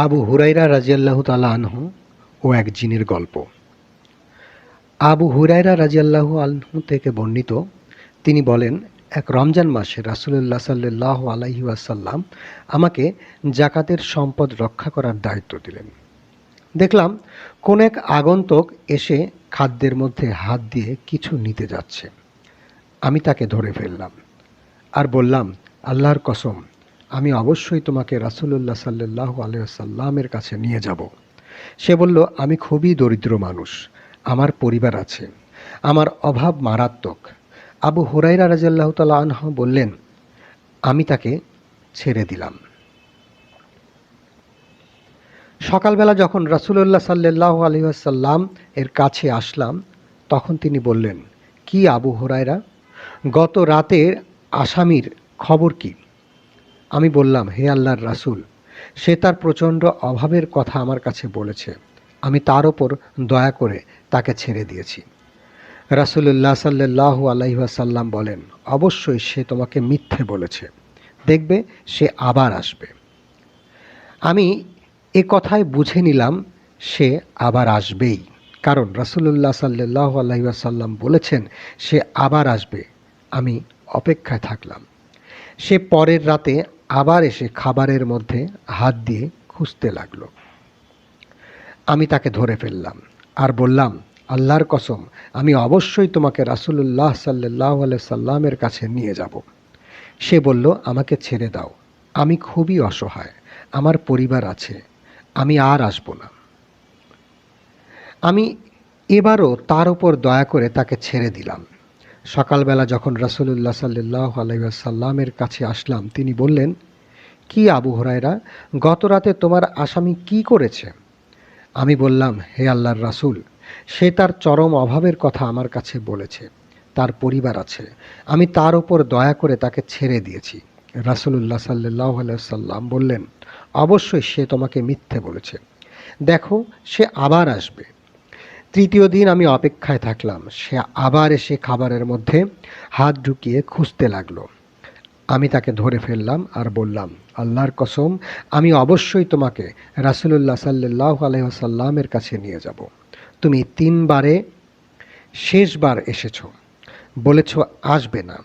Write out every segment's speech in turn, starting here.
আবু হুরাইরা রাজিয়াল্লাহু তাআলা আনহু ও এক জিনের গল্প। আবু হুরাইরা রাজিয়াল্লাহু আনহু থেকে বর্ণিত, তিনি বলেন, এক রমজান মাসে রাসূলুল্লাহ সাল্লাল্লাহু আলাইহি ওয়াসাল্লাম আমাকে জাকাতের সম্পদ রক্ষা করার দায়িত্ব দিলেন। দেখলাম কোন এক আগন্তুক এসে খাদ্যের মধ্যে হাত দিয়ে কিছু নিতে যাচ্ছে। আমি তাকে ধরে ফেললাম আর বললাম, আল্লাহর কসম, আমি অবশ্যই তোমাকে রাসূলুল্লাহ সাল্লাল্লাহু আলাইহি ওয়াসাল্লামের কাছে নিয়ে যাব। সে বলল, আমি খুবই দরিদ্র মানুষ, আমার পরিবার আছে, আমার অভাব মারাত্মক। আবু হুরাইরা রাদিয়াল্লাহু তাআলা আনহু বললেন, আমি তাকে ছেড়ে দিলাম। সকালবেলা যখন রাসূলুল্লাহ সাল্লাল্লাহু আলাইহি ওয়াসাল্লাম এর কাছে আসলাম, তখন তিনি বললেন, কি আবু হুরায়রা, গত রাতের আসামির খবর কি? আমি বললাম, হে আল্লাহর রাসূল, সে তার প্রচণ্ড অভাবের কথা আমার কাছে বলেছে। আমি তার ওপর দয়া করে তাকে ছেড়ে দিয়েছি। রাসূলুল্লাহ সাল্লাল্লাহু আলাইহি ওয়াসাল্লাম বলেন, অবশ্যই সে তোমাকে মিথ্যে বলেছে। দেখবে সে আবার আসবে। আমি এ কথায় বুঝে নিলাম সে আবার আসবেই, কারণ রাসূলুল্লাহ সাল্লাল্লাহু আলাইহি ওয়াসাল্লাম বলেছেন সে আবার আসবে। আমি অপেক্ষায় থাকলাম। সে পরের রাতে আবার এসে খাবারের মধ্যে হাত দিয়ে খুঁজতে লাগলো। আমি তাকে ধরে ফেললাম আর বললাম, আল্লাহর কসম, আমি অবশ্যই তোমাকে রাসূলুল্লাহ সাল্লাল্লাহু আলাইহি সাল্লামের কাছে নিয়ে যাব। সে বলল, আমাকে ছেড়ে দাও, আমি খুবই অসহায়, আমার পরিবার আছে, আমি আর আসব না। আমি এবারও তার উপর দয়া করে তাকে ছেড়ে দিলাম। সকালবেলা যখন রাসূলুল্লাহ সাল্লাল্লাহু আলাইহি ওয়াসাল্লামের কাছে আসলাম, তিনি বললেন, কি আবু হুরায়রা, গত রাতে তোমার আসামি কি করেছে? আমি বললাম, হে আল্লাহর রাসূল, সে তার চরম অভাবের কথা আমার কাছে বলেছে, তার পরিবার আছে, আমি তার উপর দয়া করে তাকে ছেড়ে দিয়েছি। রাসূলুল্লাহ সাল্লাল্লাহু আলাইহি ওয়াসাল্লাম বললেন, অবশ্যই সে তোমাকে মিথ্যে বলেছে, দেখো সে আবার আসবে। তৃতীয় দিন আমি অপেক্ষায় থাকলাম। সে আবার এসে খাবারের মধ্যে হাত ঢুকিয়ে খুঁজতে লাগলো। আমি তাকে ধরে ফেললাম আর বললাম, আল্লাহর কসম, আমি অবশ্যই তোমাকে রাসূলুল্লাহ সাল্লাল্লাহু আলাইহি ওয়াসাল্লামের কাছে নিয়ে যাব। তুমি ৩ বারে শেষবার এসেছো, বলেছ আসবে না,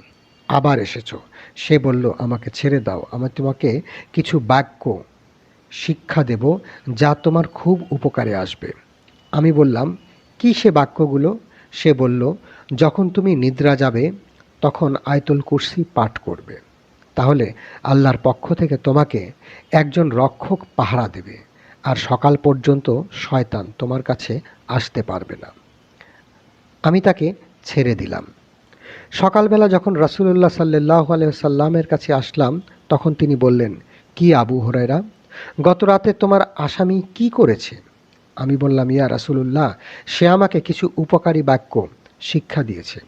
আবার এসেছো। সে বলল, আমাকে ছেড়ে দাও, আমি তোমাকে কিছু বাক্য শিক্ষা দেব যা তোমার খুব উপকারে আসবে। আমি বললাম, কি সে বাক্যগুলো? সে বলল, যখন তুমি নিদ্রা যাবে তখন আয়াতুল কুরসি পাঠ করবে, তাহলে আল্লাহর পক্ষ থেকে তোমাকে একজন রক্ষক পাহারা দেবে, আর সকাল পর্যন্ত শয়তান তোমার কাছে আসতে পারবে না। আমি তাকে ছেড়ে দিলাম। সকালবেলা যখন রাসূলুল্লাহ সাল্লাল্লাহু আলাইহি ওয়াসাল্লামের কাছে আসলাম, তখন তিনি বললেন, কি আবু হুরায়রা, গত রাতে তোমার আসামি কি করেছে? আমি বললাম, ইয়া রাসূলুল্লাহ, সে আমাকে কিছু উপকারী বাক্য শিক্ষা দিয়েছে,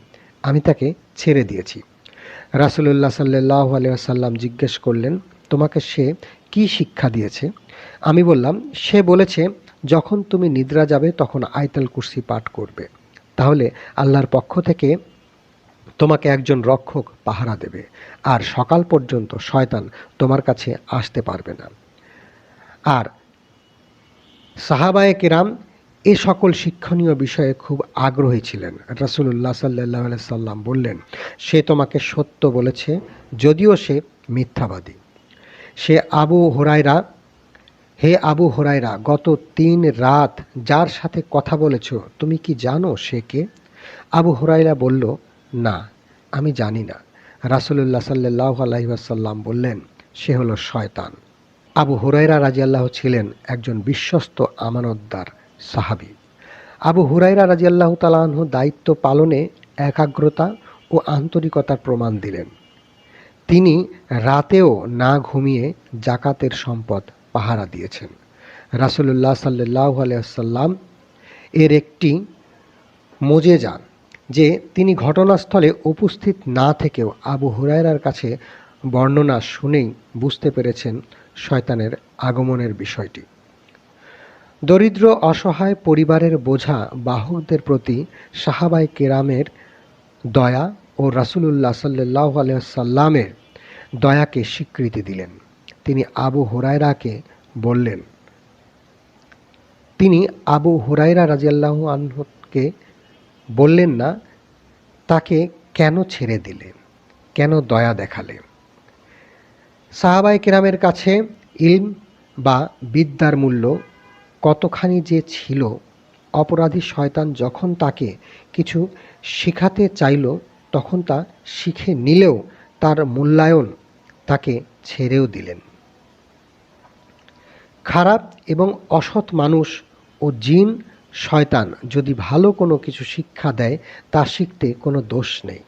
আমি তাকে ছেড়ে দিয়েছি। রাসূলুল্লাহ সাল্লাল্লাহু আলাইহি ওয়াসাল্লাম জিজ্ঞেস করলেন, তোমাকে সে কি শিক্ষা দিয়েছে? আমি বললাম, সে বলেছে, যখন তুমি নিদ্রা যাবে তখন আয়াতুল কুরসি পাঠ করবে, তাহলে আল্লাহর পক্ষ থেকে তোমাকে একজন রক্ষক পাহারা দেবে, আর সকাল পর্যন্ত শয়তান তোমার কাছে আসতে পারবে না। আর সাহাবায়ে কেরাম এ সকল শিক্ষণীয় বিষয়ে খুব আগ্রহী ছিলেন। রাসূলুল্লাহ সাল্লাল্লাহু আলাইহি সাল্লাম বললেন, সে তোমাকে সত্য বলেছে, যদিও সে মিথ্যাবাদী। সে আবু হুরায়রা, হে আবু হুরায়রা, গত ৩ রাত যার সাথে কথা বলেছ, তুমি কি জানো সে কে? আবু হুরায়রা বলল, না, আমি জানি না। রাসূলুল্লাহ সাল্লাল্লাহু আলাইহি ওয়াসাল্লাম বললেন, সে হলো শয়তান। আবু হুরায়রা রাদিয়াল্লাহু ছিলেন একজন বিশ্বস্ত আমানতদার সাহাবী। আবু হুরায়রা রাদিয়াল্লাহু তাআলা আনহু দায়িত্ব পালনে একাগ্রতা ও আন্তরিকতার প্রমাণ দিলেন। তিনি রাতেও না ঘুমিয়ে জাকাতের সম্পদ পাহারা দিয়েছেন। রাসূলুল্লাহ সাল্লাল্লাহু আলাইহি ওয়াসাল্লাম এর একটি মোজেজা যে তিনি ঘটনাস্থলে উপস্থিত না থেকেও আবু হুরায়রার কাছে বর্ণনা শুনেই বুঝতে পেরেছেন শয়তানের আগমনের বিষয়টি। দরিদ্র অসহায় পরিবারের বোঝা বাহকদের প্রতি সাহাবায়ে কেরামের দয়া ও রাসূলুল্লাহ সাল্লাল্লাহু আলাইহি ওয়াসাল্লামের দয়াকে স্বীকৃতি দিলেন। তিনি আবু হুরায়রাকে বললেন, তিনি আবু হুরায়রা রাদিয়াল্লাহু আনহুকে বললেন না, তাকে কেন ছেড়ে দিলে, কেন দয়া দেখালে? সাহাবায়ে কেরামের কাছে ইলম বা বিদ্যার মূল্য কতখানি যে ছিল, অপরাধী শয়তান যখন তাকে কিছু শিখাতে চাইল তখন তা শিখে নিলেও তার মূল্যায়ন তাকে ছেড়েও দিলেন। খারাপ এবং অসৎ মানুষ ও জিন শয়তান যদি ভালো কোনো কিছু শিক্ষা দেয় তা শিখতে কোনো দোষ নেই।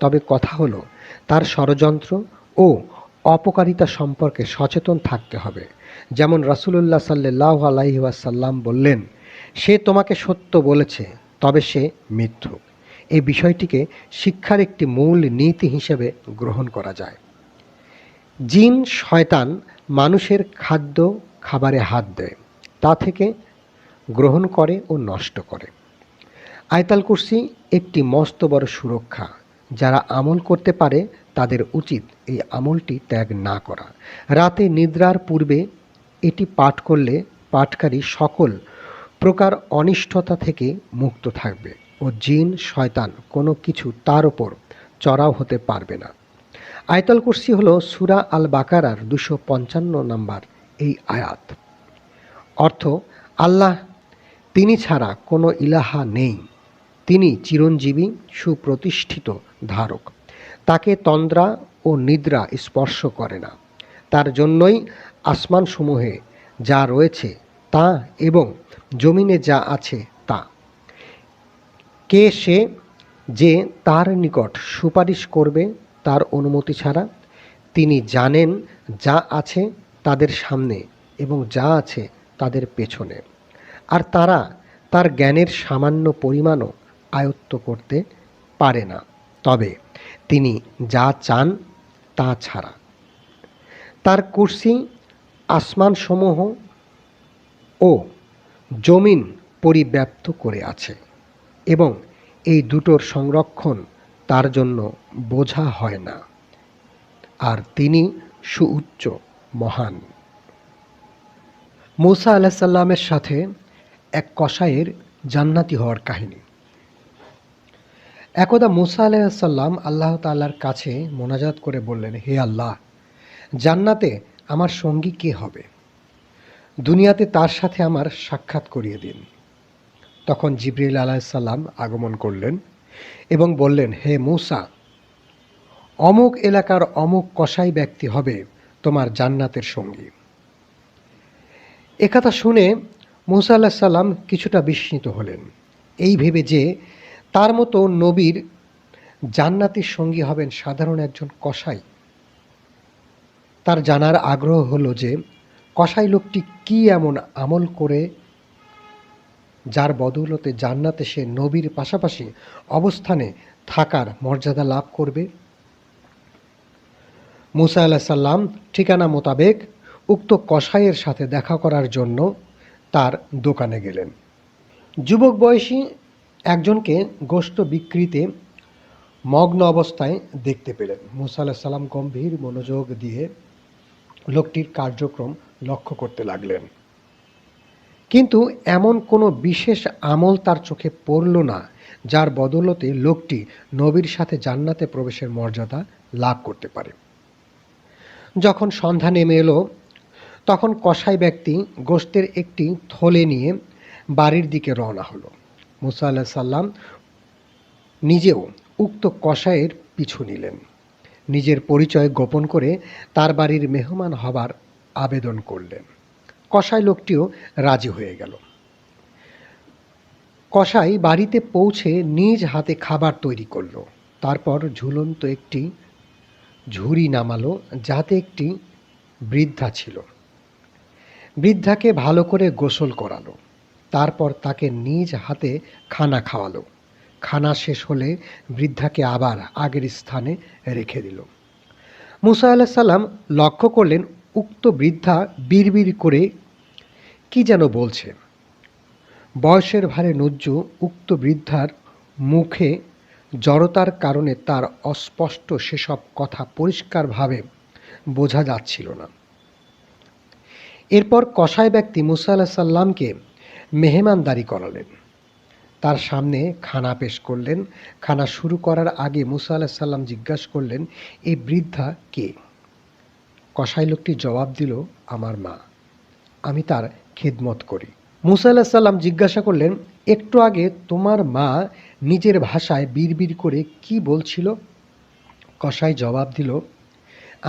তবে কথা হলো তার ষড়যন্ত্র ও অপকারিতা সম্পর্কে সচেতন থাকতে হবে। যেমন রাসূলুল্লাহ সাল্লাল্লাহু আলাইহি ওয়াসাল্লাম বললেন, সে তোমাকে সত্য বলেছে তবে সে মিথ্যুক। এই বিষয়টিকে শিক্ষার একটি মূল নীতি হিসেবে গ্রহণ করা যায়। জিন শয়তান মানুষের খাবারে হাত দেয়, তা থেকে গ্রহণ করে ও নষ্ট করে। আয়াতুল কুরসি একটি মস্ত বড় সুরক্ষা। যারা আমল করতে পারে তাদের উচিত এই আমলটি ত্যাগ না করা। রাতে নিদ্রার পূর্বে এটি পাঠ করলে পাঠকারী সকল প্রকার অনিষ্টতা থেকে মুক্ত থাকবে ও জিন শয়তান কোনো কিছু তার উপর চড়াও হতে পারবে না। আয়াতুল কুরসি হলো সূরা আল বাকারার 255 নম্বর এই আয়াত। অর্থ, আল্লাহ তিনি ছাড়া কোনো ইলাহা নেই, তিনি চিরঞ্জীবী সুপ্রতিষ্ঠিত ধারক, তাকে তন্দ্রা ও নিদ্রা স্পর্শ করে না, তার জন্যই আসমানসমূহে যা রয়েছে তা এবং জমিনে যা আছে তা। কে সে যে তার নিকট সুপারিশ করবে তার অনুমতি ছাড়া? তিনি জানেন যা আছে তাদের সামনে এবং যা আছে তাদের পেছনে, আর তারা তার জ্ঞানের সামান্য পরিমাণও আয়ত্ত করতে পারে না, তবে তিনি যা চান তা ছাড়া। তার কুরসি আসমানসমূহ ও জমিন পরিব্যাপ্ত করে আছে এবং এই দুটোর সংরক্ষণ তার জন্য বোঝা হয় না, আর তিনি সুউচ্চ মহান। মূসা আলাইহিস সালামের সাথে এক কসাইয়ের জান্নাতি হওয়ার কাহিনী। একদা মূসা আলাইহিস সালাম আল্লাহ তাআলার কাছে মোনাজাত করে বললেন, হে আল্লাহ, জান্নাতে আমার সঙ্গী কে হবে? দুনিয়াতে তার সাথে আমার সাক্ষাৎ করিয়ে দিন। তখন জিবরিল আলাইহিস সালাম আগমন করলেন এবং বললেন, হে মূসা, অমুক এলাকার অমুক কসাই ব্যক্তি হবে তোমার জান্নাতের সঙ্গী। একথা শুনে মূসা আলাইহিস সালাম কিছুটা বিস্মিত হলেন, এই ভেবে যে তার মতো নবীর জান্নাতের সঙ্গী হবেন সাধারণ একজন কসাই। তার জানার আগ্রহ হলো যে কসাই লোকটি কি এমন আমল করে যার বদৌলতে জান্নাতে সে নবীর পাশাপাশি অবস্থানে থাকার মর্যাদা লাভ করবে। মূসা আলাইহিস সালাম ঠিকানা মোতাবেক উক্ত কসাইয়ের সাথে দেখা করার জন্য তার দোকানে গেলেন। যুবক বয়সী একজনকে গোশত বিক্রিতে মগ্ন অবস্থায় দেখতে পেলেন। মূসা আলাইহিস সালাম গম্ভীর মনোযোগ দিয়ে লোকটির কার্যক্রম লক্ষ্য করতে লাগলেন, কিন্তু এমন কোনো বিশেষ আমল তার চোখে পড়ল না যার বদৌলতে লোকটি নবীর সাথে জান্নাতে প্রবেশের মর্যাদা লাভ করতে পারে। যখন সন্ধ্যা নেমে এলো তখন কসাই ব্যক্তি গোশতের একটি থলে নিয়ে বাড়ির দিকে রওনা হলো। মূসা আলাইহিস সালাম নিজেও উক্ত কসাইয়ের পিছু নিলেন। নিজের পরিচয় গোপন করে তার বাড়ির মেহমান হবার আবেদন করলেন। কসাই লোকটিও রাজি হয়ে গেল। কসাই বাড়িতে পৌঁছে নিজ হাতে খাবার তৈরি করলো। তারপর ঝুলন্ত একটি ঝুড়ি নামালো, যাতে একটি বৃদ্ধা ছিল। বৃদ্ধাকে ভালো করে গোসল করালো, তারপর তাকে নিজ হাতে খানা খাওয়ালো। খানা শেষ হলে বৃদ্ধাকে আবার আগের স্থানে রেখে দিল। মূসা আলাইহিস সালাম লক্ষ্য করলেন উক্ত বৃদ্ধা বিড়বিড় করে কি যেন বলছে। বয়সের ভারে নুজ্জু উক্ত বৃদ্ধার মুখে জড়তার কারণে তার অস্পষ্ট সেসব কথা পরিষ্কারভাবে বোঝা যাচ্ছিল না। এরপর কসাই ব্যক্তি মূসা আলাইহিস সালামকে মেহমানদারি করালেন, তার সামনে খানা পেশ করলেন। খানা শুরু করার আগে মুসা আলাইহিস সালাম জিজ্ঞাসা করলেন, এই বৃদ্ধা কে? কসাই লোকটি জবাব দিল, আমার মা, আমি তার খিদমত করি। মুসা আলাইহিস সালাম জিজ্ঞাসা করলেন, একটু আগে তোমার মা নিজের ভাষায় বিড়বিড় করে কি বলছিল? কসাই জবাব দিল,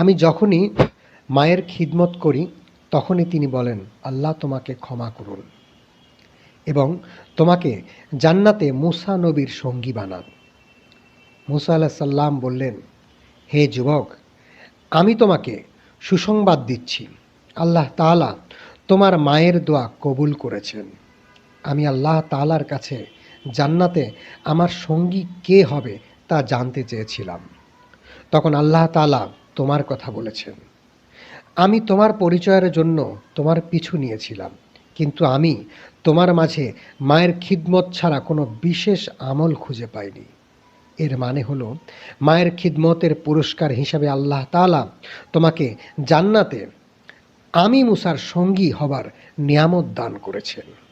আমি যখনই মায়ের খিদমত করি তখনই তিনি বলেন, আল্লাহ তোমাকে ক্ষমা করুন এবং তোমাকে জান্নাতে মুসা নবীর সঙ্গী বানান। মুসা আলাইহিস সালাম বললেন, হে যুবক, আমি তোমাকে সুসংবাদ দিচ্ছি, আল্লাহ তাআলা তোমার মায়ের দোয়া কবুল করেছেন। আমি আল্লাহ তাআলার কাছে জান্নাতে আমার সঙ্গী কে হবে তা জানতে চেয়েছিলাম। তখন আল্লাহ তাআলা তোমার কথা বলেছেন। আমি তোমার পরিচয়ের জন্য তোমার পিছু নিয়েছিলাম, কিন্তু আমি তোমার মাঝে মায়ের খিদমত ছাড়া কোনো বিশেষ আমল খুঁজে পাইনি। এর মানে হলো, মায়ের খিদমতের পুরস্কার হিসাবে আল্লাহ তাআলা তোমাকে জান্নাতে আমি মুসার সঙ্গী হবার নিয়ামত দান করেছেন।